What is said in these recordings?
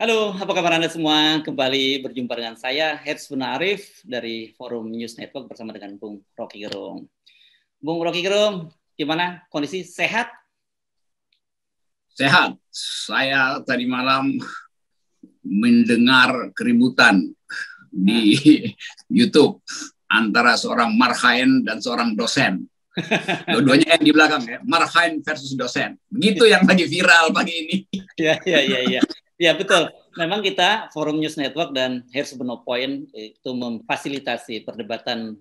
Halo, apa kabar Anda semua? Kembali berjumpa dengan saya, Herzbuna Arif, dari Forum News Network bersama dengan Bung Rocky Gerung. Bung Rocky Gerung, gimana? Kondisi sehat? Sehat. Saya tadi malam mendengar keributan di YouTube antara seorang marhaen dan seorang dosen. Dua-duanya yang di belakang ya, marhaen versus dosen. Begitu yang lagi viral pagi ini. Ya, betul. Memang kita Forum News Network dan Herzbuna Point itu memfasilitasi perdebatan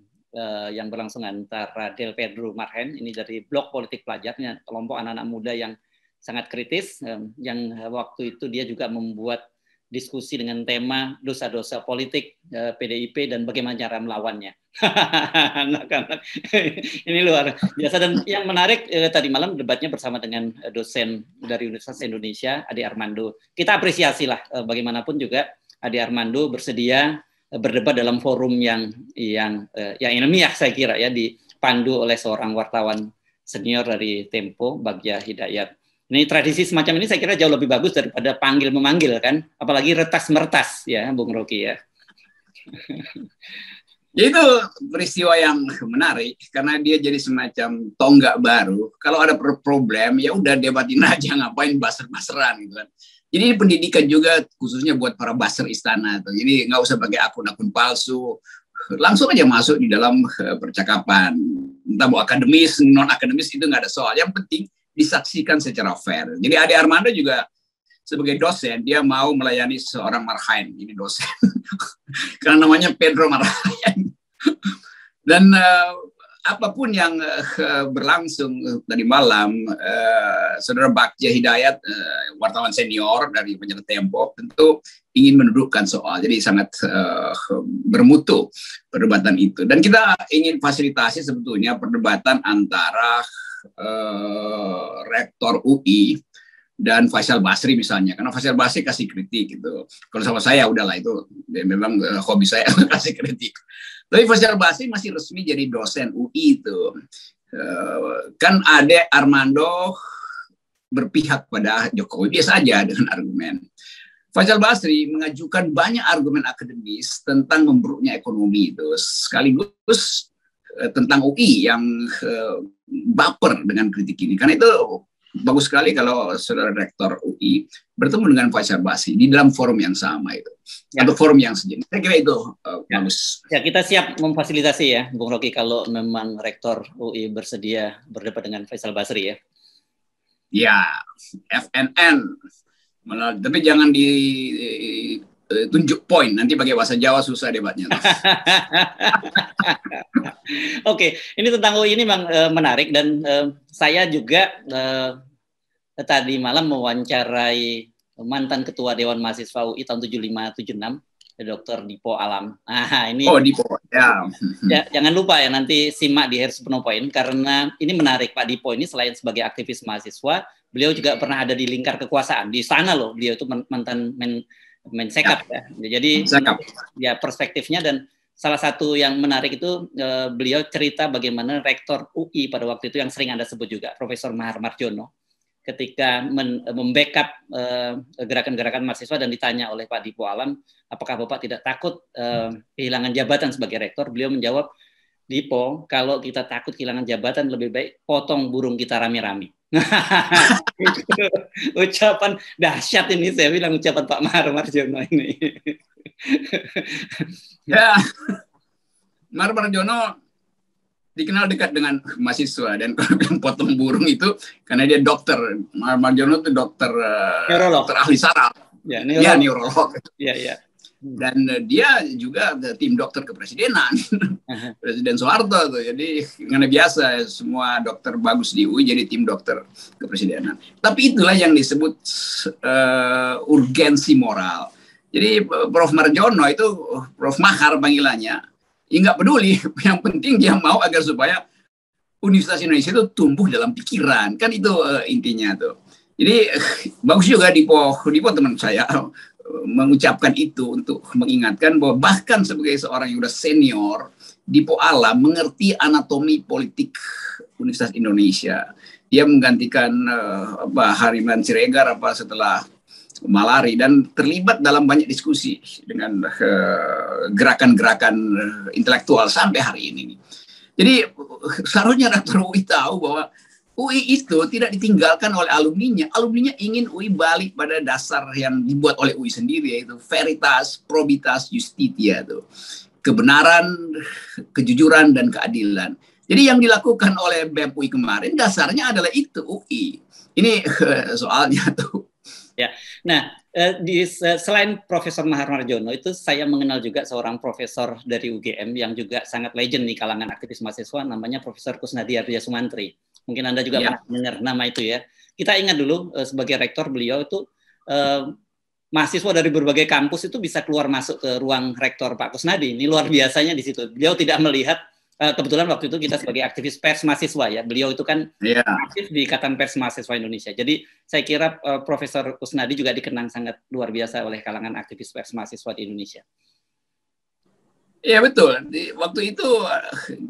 yang berlangsung antara Del Pedro Marhaen, ini dari Blok Politik Pelajarnya, kelompok anak-anak muda yang sangat kritis, yang waktu itu dia juga membuat diskusi dengan tema dosa-dosa politik PDIP dan bagaimana cara melawannya. Ini luar biasa. Dan yang menarik tadi malam debatnya bersama dengan dosen dari Universitas Indonesia, Ade Armando. Kita apresiasi lah bagaimanapun juga Ade Armando bersedia berdebat dalam forum yang ilmiah, saya kira ya, dipandu oleh seorang wartawan senior dari Tempo, Bagja Hidayat. Ini tradisi semacam ini saya kira jauh lebih bagus daripada panggil-memanggil kan, apalagi retas-mertas ya, Bung Rocky ya. Itu peristiwa yang menarik karena dia jadi semacam tonggak baru. Kalau ada problem ya udah debatin aja, ngapain baser-baseran gitu kan. Jadi ini pendidikan juga khususnya buat para baser istana tuh. Jadi nggak usah pakai akun-akun palsu, langsung aja masuk di dalam percakapan. Entah mau akademis, non akademis itu nggak ada soal. Yang penting disaksikan secara fair. Jadi Ade Armando juga sebagai dosen, dia mau melayani seorang marhaen, ini dosen. Karena namanya Pedro Marhaen. Dan apapun yang berlangsung tadi malam, Saudara Bagja Hidayat, wartawan senior dari majalah Tempo, tentu ingin mendudukkan soal. Jadi sangat bermutu perdebatan itu. Dan kita ingin fasilitasi sebetulnya perdebatan antara Rektor UI dan Faisal Basri misalnya, karena Faisal Basri kasih kritik gitu. Kalau sama saya udahlah itu memang hobi saya kasih kritik. Tapi Faisal Basri masih resmi jadi dosen UI itu. Kan Ade Armando berpihak pada Jokowi biasa aja dengan argumen. Faisal Basri mengajukan banyak argumen akademis tentang memburuknya ekonomi itu, sekaligus tentang UI yang baper dengan kritik ini. Karena itu bagus sekali kalau saudara rektor UI bertemu dengan Faisal Basri di dalam forum yang sama itu, atau forum yang sejenis. Saya kira itu bagus. Ya, kita siap memfasilitasi ya, Bung Rocky, kalau memang rektor UI bersedia berdebat dengan Faisal Basri ya. Ya, FNN. Tapi jangan tunjuk poin, nanti pakai bahasa Jawa susah debatnya. Oke, ini tentang UI ini memang menarik, dan saya juga tadi malam mewawancarai mantan ketua Dewan Mahasiswa UI tahun 75-76, Dr. Dipo Alam. Nah, ini Dipo, ya. Jangan lupa ya, nanti simak di Herzbuna Point, karena ini menarik. Pak Dipo ini selain sebagai aktivis mahasiswa, beliau juga pernah ada di lingkar kekuasaan di sana loh. Beliau itu mantan Mensekap ya. Jadi ya perspektifnya, dan salah satu yang menarik itu beliau cerita bagaimana rektor UI pada waktu itu yang sering Anda sebut juga, Profesor Mahar Marjono, ketika membackup gerakan-gerakan mahasiswa dan ditanya oleh Pak Dipo Alam, apakah Bapak tidak takut kehilangan jabatan sebagai rektor? Beliau menjawab, Dipo, kalau kita takut kehilangan jabatan, lebih baik potong burung kita rame-rame. Ucapan dahsyat ini, saya bilang ucapan Pak Mahar Marjono ini. Ya, Mahar Marjono dikenal dekat dengan mahasiswa, dan kalau bilang potong burung itu karena dia dokter. Mahar Marjono itu dokter ahli saraf. Ya, neurolog. Ya. Dan dia juga tim dokter kepresidenan, Presiden Soeharto tuh. Jadi karena biasa semua dokter bagus di UI jadi tim dokter kepresidenan. Tapi itulah yang disebut urgensi moral. Jadi Prof. Marjono itu Prof. Mahar panggilannya, ya nggak peduli. Yang penting dia mau agar supaya Universitas Indonesia itu tumbuh dalam pikiran. Kan itu intinya tuh. Jadi bagus juga Dipo teman saya mengucapkan itu untuk mengingatkan bahwa bahkan sebagai seorang yang sudah senior, Dipo Alam mengerti anatomi politik Universitas Indonesia. Dia menggantikan Hariman Siregar setelah malari dan terlibat dalam banyak diskusi dengan gerakan-gerakan intelektual sampai hari ini. Jadi seharusnya Rektor UI tahu bahwa UI itu tidak ditinggalkan oleh alumninya. Alumninya ingin UI balik pada dasar yang dibuat oleh UI sendiri, yaitu veritas, probitas, justitia, itu kebenaran, kejujuran, dan keadilan. Jadi yang dilakukan oleh BEM UI kemarin dasarnya adalah itu UI. Ini soalnya tuh. Ya, nah selain Profesor Mahar Marjono itu saya mengenal juga seorang profesor dari UGM yang juga sangat legend di kalangan aktivis mahasiswa, namanya Profesor Kusnadi Arya Sumantri. Mungkin Anda juga pernah mendengar nama itu ya. Kita ingat dulu sebagai rektor beliau itu mahasiswa dari berbagai kampus itu bisa keluar masuk ke ruang rektor Pak Kusnadi. Ini luar biasanya di situ. Beliau tidak melihat kebetulan waktu itu kita sebagai aktivis pers mahasiswa ya, beliau itu kan aktif di Ikatan Pers Mahasiswa Indonesia. Jadi saya kira Profesor Kusnadi juga dikenang sangat luar biasa oleh kalangan aktivis pers mahasiswa di Indonesia. Iya betul. Waktu itu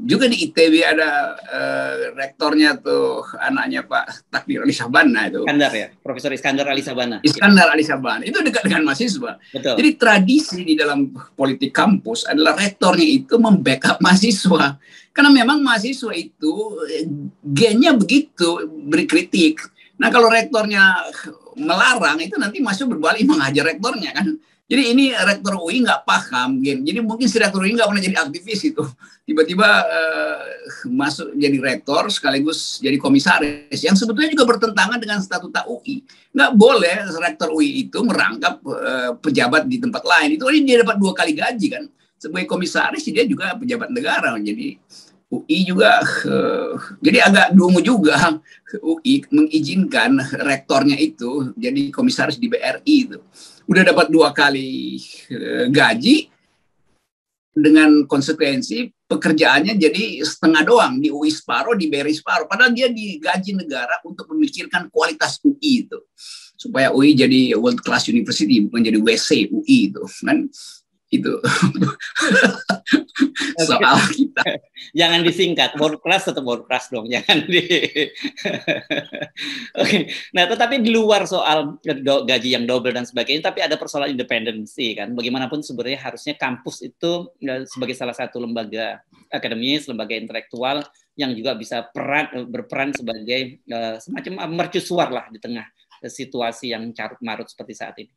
juga di ITB ada rektornya tuh anaknya Pak Takdir Ali Sabana itu. Iskandar ya, Profesor Iskandar Ali Sabana. Iskandar Ali Sabana itu dekat dengan mahasiswa. Betul. Jadi tradisi di dalam politik kampus adalah rektornya itu membackup mahasiswa. Karena memang mahasiswa itu gennya begitu berkritik. Nah kalau rektornya melarang itu nanti mahasiswa berbalik menghajar rektornya kan. Jadi ini rektor UI nggak paham, jadi mungkin si rektor UI nggak pernah jadi aktivis itu, tiba-tiba masuk jadi rektor sekaligus jadi komisaris, yang sebetulnya juga bertentangan dengan statuta UI. Nggak boleh rektor UI itu merangkap pejabat di tempat lain. Itu dia dapat 2 kali gaji kan, sebagai komisaris dia juga pejabat negara. Jadi UI juga, jadi agak dungu juga UI mengizinkan rektornya itu jadi komisaris di BRI itu. Udah dapat 2 kali gaji dengan konsekuensi pekerjaannya jadi setengah doang, di UI separuh, di BRI separuh. Padahal dia digaji negara untuk memikirkan kualitas UI itu supaya UI jadi world class university, bukan jadi WC UI itu kan. Itu soal kita. Jangan disingkat, world class tetap world class dong, jangan di. Oke. Nah, tetapi di luar soal gaji yang double dan sebagainya, tapi ada persoalan independensi kan. Bagaimanapun sebenarnya harusnya kampus itu sebagai salah satu lembaga akademis, lembaga intelektual yang juga bisa berperan sebagai semacam mercusuar lah di tengah situasi yang carut marut seperti saat ini.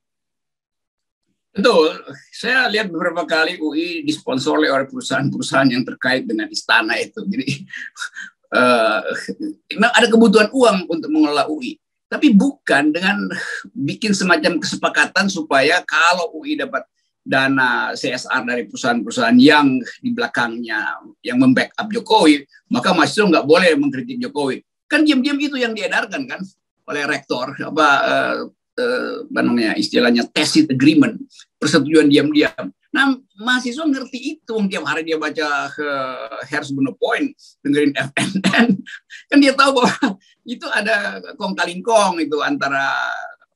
Betul, saya lihat beberapa kali UI disponsori oleh perusahaan-perusahaan yang terkait dengan istana itu. Jadi memang ada kebutuhan uang untuk mengelola UI, tapi bukan dengan bikin semacam kesepakatan supaya kalau UI dapat dana CSR dari perusahaan-perusahaan yang di belakangnya yang membackup Jokowi, maka mahasiswa nggak boleh mengkritik Jokowi. Kan diam-diam itu yang diedarkan kan oleh rektor, namanya istilahnya tacit agreement, persetujuan diam-diam. Nah, mahasiswa ngerti itu, tiap hari dia baca Herzl Point, dengerin FNN, kan dia tahu bahwa itu ada kong kali kong itu antara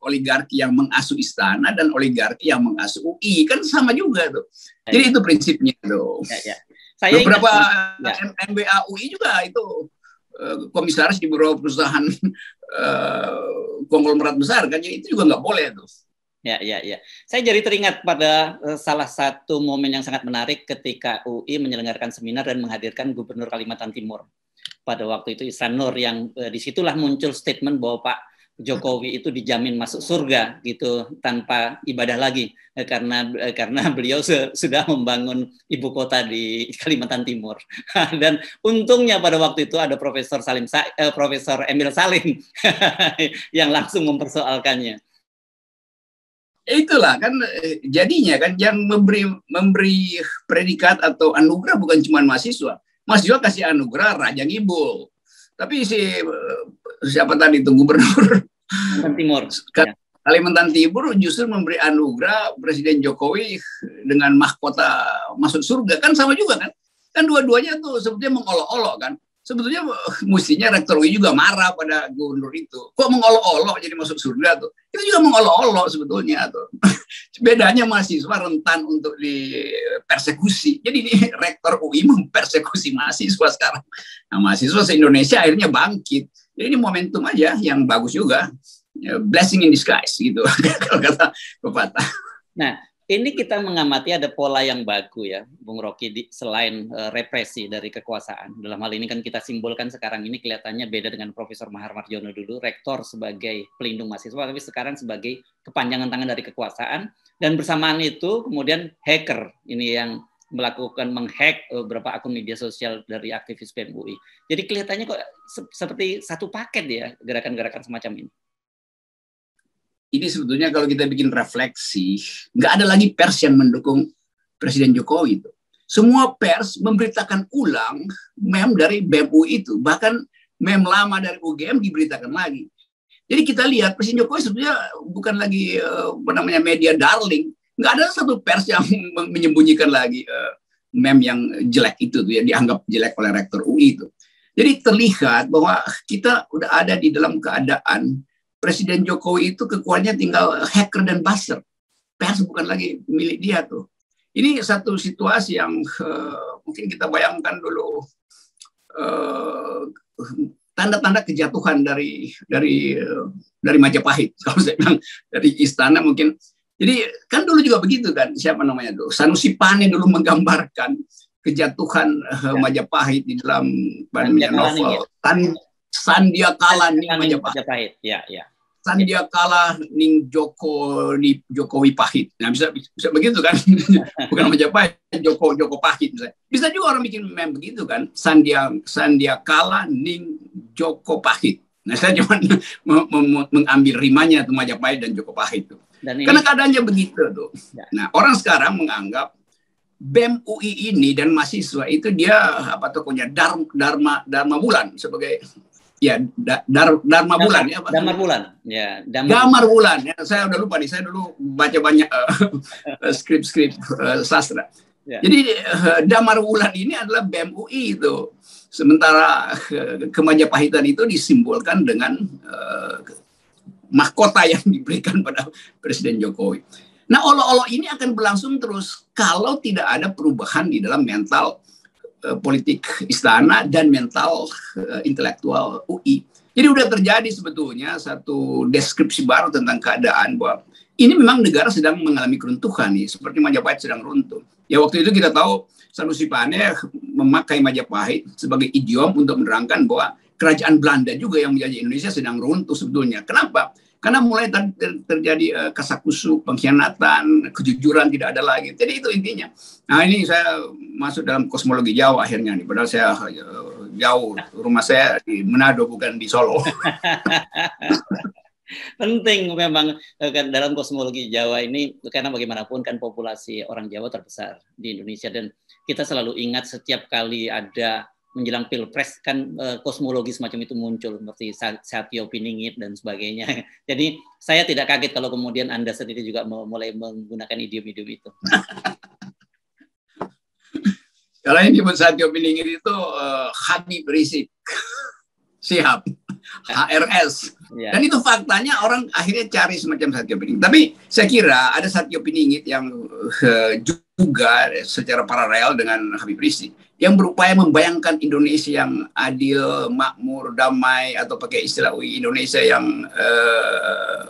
oligarki yang mengasuh istana dan oligarki yang mengasuh UI, kan sama juga tuh. Jadi itu prinsipnya tuh. Saya beberapa MBA UI juga itu komisaris di beberapa perusahaan konglomerat besar kan, jadi itu juga nggak boleh tuh. Ya. Saya jadi teringat pada salah satu momen yang sangat menarik ketika UI menyelenggarakan seminar dan menghadirkan Gubernur Kalimantan Timur. Pada waktu itu Ihsan Nur yang disitulah muncul statement bahwa Pak Jokowi itu dijamin masuk surga gitu tanpa ibadah lagi karena beliau sudah membangun ibu kota di Kalimantan Timur. Dan untungnya pada waktu itu ada Profesor Emil Salim yang langsung mempersoalkannya. Itulah kan jadinya kan yang memberi predikat atau anugerah bukan cuma mahasiswa. Mahasiswa kasih anugerah Raja Ngibul. Tapi siapa tadi itu Gubernur Kalimantan Timur justru memberi anugerah Presiden Jokowi dengan mahkota masuk surga, kan sama juga kan? Kan dua-duanya tuh sebetulnya mengolok-olok kan. Sebetulnya mestinya Rektor UI juga marah pada gubernur itu. Kok mengolok-olok jadi masuk surga tuh? Itu juga mengolok-olok sebetulnya tuh. Bedanya mahasiswa rentan untuk dipersekusi. Jadi ini Rektor UI mempersekusi mahasiswa sekarang. Nah, mahasiswa se-Indonesia akhirnya bangkit. Jadi ini momentum aja yang bagus juga. blessing in disguise gitu kalau kata pepatah. Nah, ini kita mengamati ada pola yang baku ya, Bung Rocky, selain represi dari kekuasaan. Dalam hal ini kan kita simbolkan sekarang ini kelihatannya beda dengan Profesor Mahar Marjono dulu, rektor sebagai pelindung mahasiswa, tapi sekarang sebagai kepanjangan tangan dari kekuasaan. Dan bersamaan itu kemudian hacker ini yang melakukan menghack beberapa akun media sosial dari aktivis BEM UI. Jadi kelihatannya kok seperti satu paket ya gerakan-gerakan semacam ini. Ini sebetulnya kalau kita bikin refleksi, nggak ada lagi pers yang mendukung Presiden Jokowi itu. Semua pers memberitakan ulang meme dari BEM UI itu, bahkan meme lama dari UGM diberitakan lagi. Jadi kita lihat Presiden Jokowi sebetulnya bukan lagi media darling. Nggak ada satu pers yang menyembunyikan lagi meme yang jelek itu tuh, ya dianggap jelek oleh rektor UI itu. Jadi terlihat bahwa kita udah ada di dalam keadaan Presiden Jokowi itu kekuatannya tinggal hacker dan buzzer. Pers bukan lagi milik dia tuh. Ini satu situasi yang mungkin kita bayangkan dulu tanda-tanda kejatuhan dari Majapahit. Kalau saya bilang dari istana mungkin. Jadi kan dulu juga begitu kan, siapa namanya tuh? Sanusi Pane dulu menggambarkan kejatuhan Majapahit di dalam novel Sandiakala ning Majapahit. Ya. Sandiakala ning Jokowi Pahit. Nah, bisa begitu kan? Bukan Majapahit, Joko Pahit misalnya. Bisa juga orang bikin meme begitu kan? Sandiakala ning Joko Pahit. Nah, saya cuma mengambil rimanya tuh Majapahit dan Joko Pahit tuh. Karena keadaannya begitu tuh. Ya. Nah, orang sekarang menganggap BEM UI ini dan mahasiswa itu dia tokohnya Dharma Bulan sebagai Dharma Bulan ya Pak. Damar Bulan. Ya, Damar Bulan. Ya, saya udah lupa nih. Saya dulu baca banyak skrip-skrip sastra. Ya. Jadi Damar Bulan ini adalah BEM UI itu. Sementara Kemajapahiten itu disimbolkan dengan mahkota yang diberikan pada Presiden Jokowi. Nah, olo-olo ini akan berlangsung terus kalau tidak ada perubahan di dalam mental politik istana dan mental intelektual UI. Jadi udah terjadi sebetulnya satu deskripsi baru tentang keadaan bahwa ini memang negara sedang mengalami keruntuhan nih, seperti Majapahit sedang runtuh. Ya waktu itu kita tahu Sanusi Pane memakai Majapahit sebagai idiom untuk menerangkan bahwa kerajaan Belanda juga yang menjajah Indonesia sedang runtuh sebetulnya. Kenapa? Karena mulai terjadi kasakusuk, pengkhianatan, kejujuran tidak ada lagi. Jadi itu intinya. Nah ini saya masuk dalam kosmologi Jawa akhirnya nih. Padahal saya jauh, rumah saya di Manado bukan di Solo. Penting memang dalam kosmologi Jawa ini, karena bagaimanapun kan populasi orang Jawa terbesar di Indonesia. Dan kita selalu ingat setiap kali ada menjelang pilpres kan kosmologi semacam itu muncul seperti Satyo Piningit dan sebagainya. Jadi saya tidak kaget kalau kemudian Anda sendiri juga mulai menggunakan idiom-idiom itu. Kalau yang disebut Satyo Piningit itu Habib Rizik Sihab, HRS. Ya. Dan itu faktanya orang akhirnya cari semacam Satyo Piningit. Tapi saya kira ada Satyo Piningit yang juga secara paralel dengan Habib Rizik yang berupaya membayangkan Indonesia yang adil, makmur, damai, atau pakai istilah UI Indonesia yang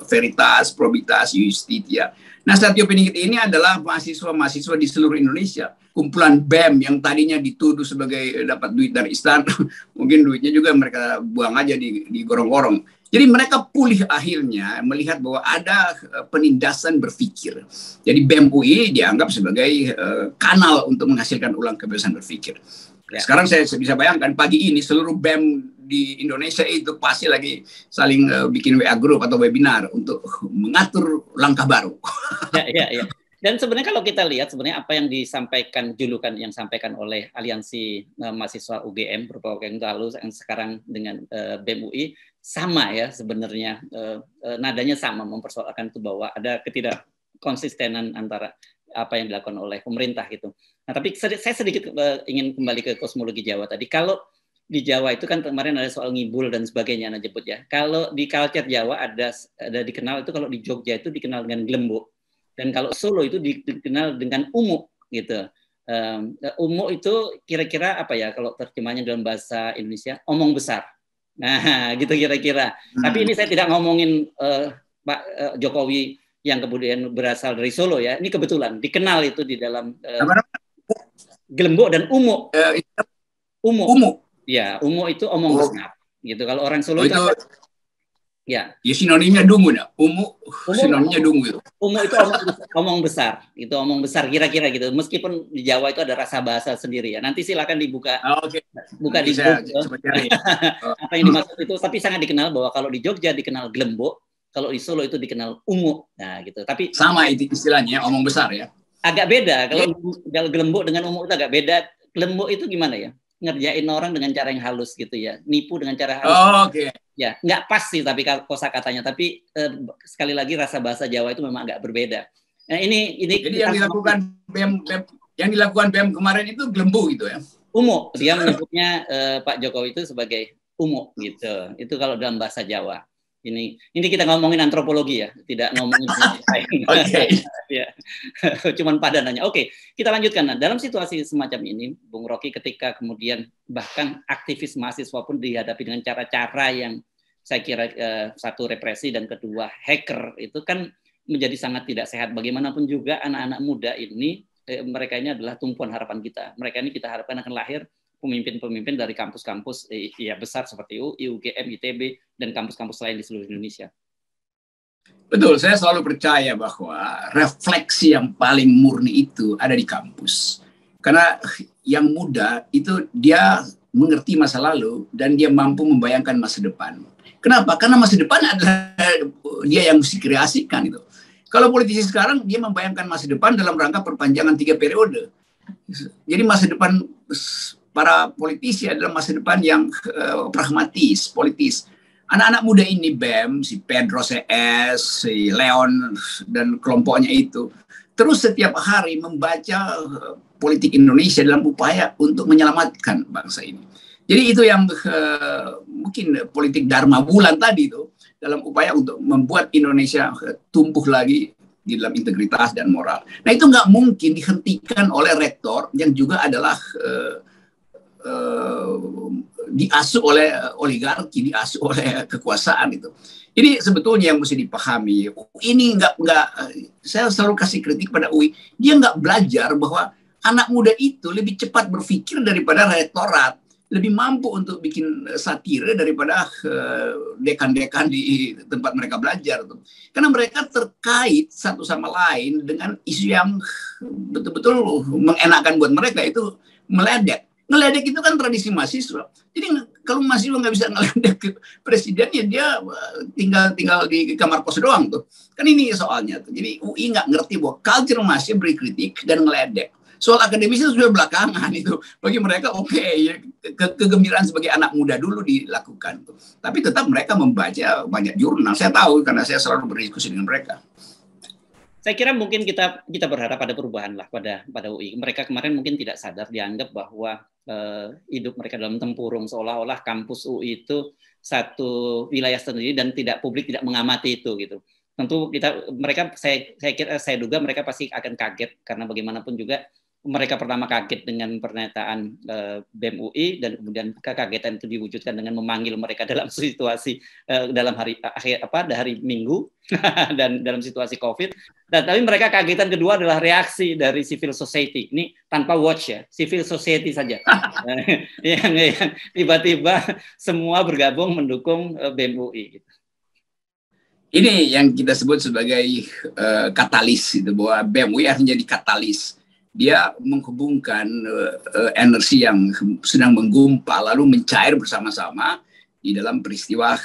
veritas, probitas, justitia. Nah, Satyo Piningit ini adalah mahasiswa-mahasiswa di seluruh Indonesia. Kumpulan BEM yang tadinya dituduh sebagai dapat duit dari istana, mungkin duitnya juga mereka buang aja di gorong-gorong. Jadi mereka pulih akhirnya melihat bahwa ada penindasan berpikir. Jadi BEM UI dianggap sebagai kanal untuk menghasilkan ulang kebebasan berpikir. Ya. Sekarang saya bisa bayangkan pagi ini seluruh BEM di Indonesia itu pasti lagi saling bikin WA group atau webinar untuk mengatur langkah baru. Ya. Dan sebenarnya kalau kita lihat sebenarnya apa yang disampaikan julukan yang disampaikan oleh Aliansi Mahasiswa UGM beberapa waktu yang lalu yang sekarang dengan BEM UI sama ya sebenarnya nadanya sama mempersoalkan itu bahwa ada ketidakkonsistenan antara apa yang dilakukan oleh pemerintah gitu. Nah, tapi saya sedikit ingin kembali ke kosmologi Jawa tadi. Kalau di Jawa itu kan kemarin ada soal ngibul dan sebagainya Anda jemput ya. Kalau di culture Jawa ada dikenal itu kalau di Jogja itu dikenal dengan glembok. Dan kalau Solo itu dikenal dengan umuk gitu. Umuk itu kira-kira apa ya kalau terjemahnya dalam bahasa Indonesia? Omong besar. Nah, gitu kira-kira. Tapi ini saya tidak ngomongin Pak Jokowi yang kemudian berasal dari Solo ya. Ini kebetulan dikenal itu di dalam Gelembok dan Umo. Umo. Umo. Ya, Umo itu omong besar. Gitu. Kalau orang Solo itu ya. Ya sinonimnya dungu ya. Umo sinonimnya dungu itu. Umo itu omong besar. Itu omong besar kira-kira gitu. Meskipun di Jawa itu ada rasa bahasa sendiri ya. Nanti silakan dibuka. Buka di Google. Apa yang dimaksud itu, tapi sangat dikenal bahwa kalau di Jogja dikenal Gelembok, kalau di Solo itu dikenal Umo. Nah, gitu. Tapi sama itu istilahnya, omong besar ya. Agak beda. Kalau Gelembok dengan Umo itu agak beda. Gelembok itu gimana ya? Ngerjain orang dengan cara yang halus gitu ya. Nipu dengan cara halus. Ya, nggak pas sih tapi kosakatanya, tapi sekali lagi rasa bahasa Jawa itu memang agak berbeda. Nah, ini jadi yang dilakukan BEM kemarin itu Gelembok gitu ya. Umo, dia menyebutnya Pak Jokowi itu sebagai Umo gitu. Itu kalau dalam bahasa Jawa. Ini kita ngomongin antropologi ya, tidak ngomongin ya. Cuman padanannya. Oke, kita lanjutkan. Nah, dalam situasi semacam ini, Bung Rocky, ketika kemudian bahkan aktivis mahasiswa pun dihadapi dengan cara-cara yang saya kira satu represi dan kedua hacker, itu kan menjadi sangat tidak sehat. Bagaimanapun juga anak-anak muda ini, mereka ini adalah tumpuan harapan kita. Mereka ini kita harapkan akan lahir pemimpin-pemimpin dari kampus-kampus ya besar seperti UI, UGM, ITB, dan kampus-kampus lain di seluruh Indonesia. Betul, saya selalu percaya bahwa refleksi yang paling murni itu ada di kampus. Karena yang muda itu dia mengerti masa lalu dan dia mampu membayangkan masa depan. Kenapa? Karena masa depan adalah dia yang mesti kreasikan itu. Kalau politisi sekarang dia membayangkan masa depan dalam rangka perpanjangan 3 periode. Jadi masa depan para politisi adalah masa depan yang pragmatis, politis. Anak-anak muda ini BEM, si Pedro CS, si Leon dan kelompoknya itu terus setiap hari membaca politik Indonesia dalam upaya untuk menyelamatkan bangsa ini. Jadi itu yang mungkin politik Dharma Bulan tadi itu dalam upaya untuk membuat Indonesia tumbuh lagi di dalam integritas dan moral. Nah itu nggak mungkin dihentikan oleh rektor yang juga adalah diasuh oleh oligarki, diasuh oleh kekuasaan itu. Ini sebetulnya yang mesti dipahami. Ini nggak saya selalu kasih kritik pada UI. Dia nggak belajar bahwa anak muda itu lebih cepat berpikir daripada rektorat, lebih mampu untuk bikin satire daripada dekan-dekan di tempat mereka belajar tuh. Karena mereka terkait satu sama lain dengan isu yang betul-betul mengenakan buat mereka, itu meledek. Ngeledek itu kan tradisi mahasiswa. Jadi kalau mahasiswa nggak bisa ngeledek ke presiden, ya dia tinggal di kamar kos doang tuh. Kan ini soalnya tuh. Jadi UI nggak ngerti bahwa culture mahasiswa beri kritik dan ngeledek. Soal akademisnya sudah belakangan itu. Bagi mereka ya, kegembiraan sebagai anak muda dulu dilakukan tuh. Tapi tetap mereka membaca banyak jurnal. Saya tahu karena saya selalu berdiskusi dengan mereka. Saya kira mungkin kita berharap ada perubahan lah pada UI. Mereka kemarin mungkin tidak sadar, dianggap bahwa hidup mereka dalam tempurung, seolah-olah kampus UI itu satu wilayah sendiri dan publik tidak mengamati itu gitu. Tentu mereka saya duga mereka pasti akan kaget karena bagaimanapun juga mereka pertama kaget dengan pernyataan BEM UI dan kemudian kekagetan itu diwujudkan dengan memanggil mereka dalam situasi dalam hari Minggu dan dalam situasi COVID. Dan tapi mereka kagetan kedua adalah reaksi dari civil society. Ini tanpa watch ya, civil society saja. yang tiba-tiba semua bergabung mendukung BEM UI gitu. Ini yang kita sebut sebagai katalis itu, bahwa BEM UI harus menjadi katalis. Dia menghubungkan energi yang sedang menggumpal lalu mencair bersama-sama di dalam peristiwa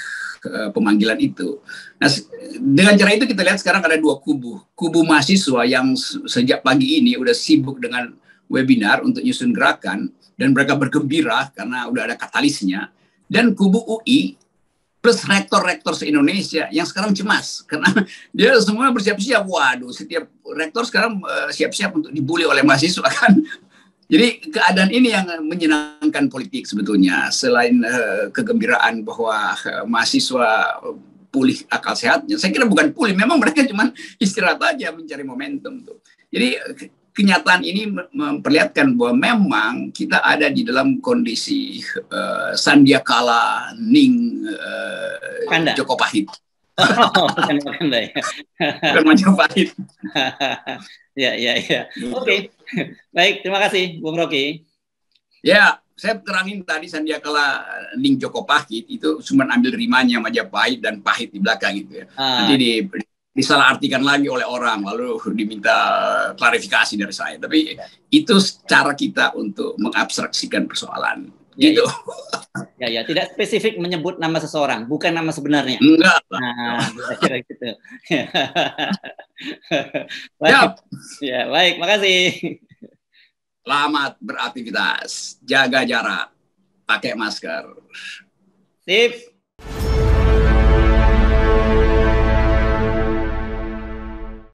pemanggilan itu. Nah, dengan cara itu kita lihat sekarang ada dua kubu. Kubu mahasiswa yang sejak pagi ini udah sibuk dengan webinar untuk nyusun gerakan dan mereka bergembira karena udah ada katalisnya. Dan kubu UI plus rektor-rektor se-Indonesia yang sekarang cemas karena dia semua bersiap-siap. Waduh, setiap rektor sekarang siap-siap untuk dibully oleh mahasiswa kan. Jadi keadaan ini yang menyenangkan politik sebetulnya, selain kegembiraan bahwa mahasiswa pulih akal sehatnya. Saya kira bukan pulih, memang mereka cuma istirahat aja mencari momentum tuh. Jadi kenyataan ini memperlihatkan bahwa memang kita ada di dalam kondisi Sandiakala Ning Jokopahit. Oh, bukan Wakanda ya. Bukan Majapahit. Ya. Oke. Baik, terima kasih Bung Rocky. Ya, saya terangin tadi Sandiakala Ning Jokopahit itu cuma ambil rimanya Majapahit dan pahit di belakang gitu ya. Nanti disalahartikan lagi oleh orang, lalu diminta klarifikasi dari saya. Tapi itu cara kita untuk mengabstraksikan persoalan. Gitu. Ya, tidak spesifik menyebut nama seseorang, bukan nama sebenarnya. Enggak. Nah, kira-kira gitu. Baik. Ya, baik, makasih. Selamat beraktivitas, jaga jarak, pakai masker. Sip.